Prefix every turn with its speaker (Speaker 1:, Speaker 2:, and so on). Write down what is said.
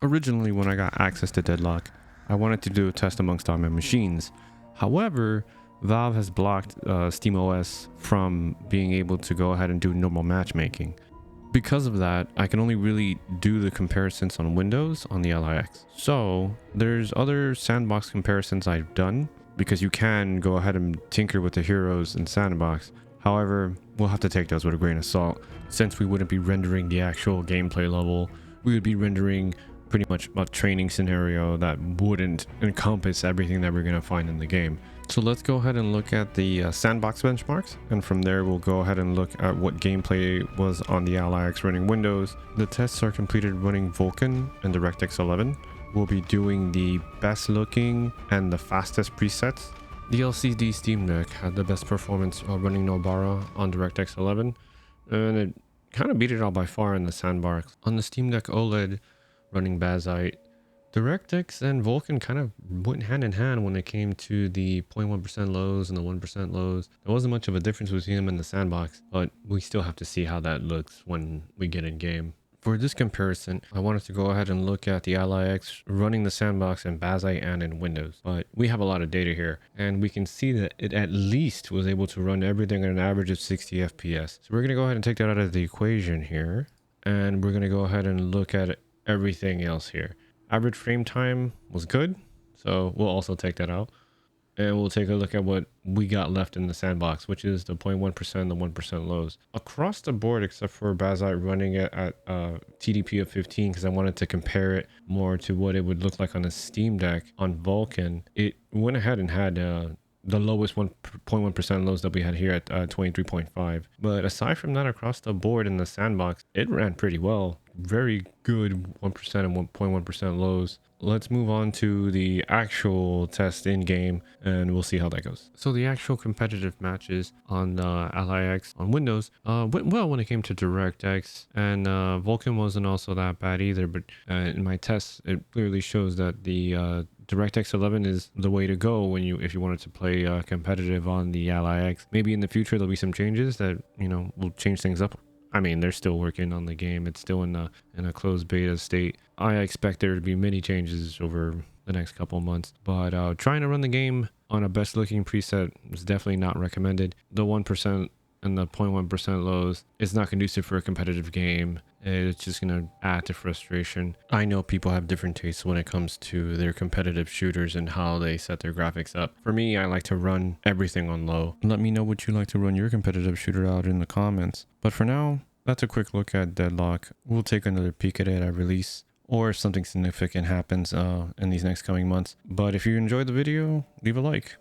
Speaker 1: Originally, when I got access to Deadlock, I wanted to do a test amongst all my machines. However, Valve has blocked SteamOS from being able to go ahead and do normal matchmaking. Because of that, I can only really do the comparisons on Windows on the LIX. So there's other sandbox comparisons I've done, because you can go ahead and tinker with the heroes in sandbox. However, we'll have to take those with a grain of salt, since we wouldn't be rendering the actual gameplay level. We would be rendering pretty much a training scenario that wouldn't encompass everything that we're going to find in the game. So let's go ahead and look at the sandbox benchmarks, and from there we'll go ahead and look at what gameplay was on the LIX running Windows. The tests are completed running Vulkan and DirectX 11. We'll be doing the best looking and the fastest presets. The LCD Steam Deck had the best performance running Nobara on DirectX 11, and it kind of beat it out by far in the sandbox. On the Steam Deck OLED running Bazite, DirectX and Vulkan kind of went hand in hand when it came to the 0.1% lows and the 1% lows. There wasn't much of a difference between them in the sandbox, but we still have to see how that looks when we get in game. For this comparison, I wanted to go ahead and look at the LIX running the sandbox in Bazite and in Windows. But we have a lot of data here, and we can see that it at least was able to run everything at an average of 60 FPS. So we're going to go ahead and take that out of the equation here, and we're going to go ahead and look at everything else here. Average frame time was good, so we'll also take that out. And we'll take a look at what we got left in the sandbox, which is the 0.1%, the 1% lows. Across the board, except for Bazite running it at TDP of 15, because I wanted to compare it more to what it would look like on a Steam Deck. On Vulkan, it went ahead and had the lowest 1.1% lows that we had here at 23.5. But aside from that, across the board in the sandbox, it ran pretty well. Very good 1% and 1.1% lows. Let's move on to the actual test in game, and we'll see how that goes. So the actual competitive matches on LIX on Windows went well when it came to DirectX, and Vulkan wasn't also that bad either. But in my tests, it clearly shows that the DirectX 11 is the way to go when if you wanted to play competitive on the LIX. Maybe in the future there'll be some changes that will change things up. I mean, they're still working on the game. It's still in a closed beta state. I expect there to be many changes over the next couple of months. But trying to run the game on a best looking preset is definitely not recommended. The 1% and the 0.1% lows is not conducive for a competitive game. It's just going to add to frustration. I know people have different tastes when it comes to their competitive shooters and how they set their graphics up. For me, I like to run everything on low. Let me know what you like to run your competitive shooter out in the comments. But for now, that's a quick look at Deadlock. We'll take another peek at it at release, or if something significant happens in these next coming months. But if you enjoyed the video, leave a like.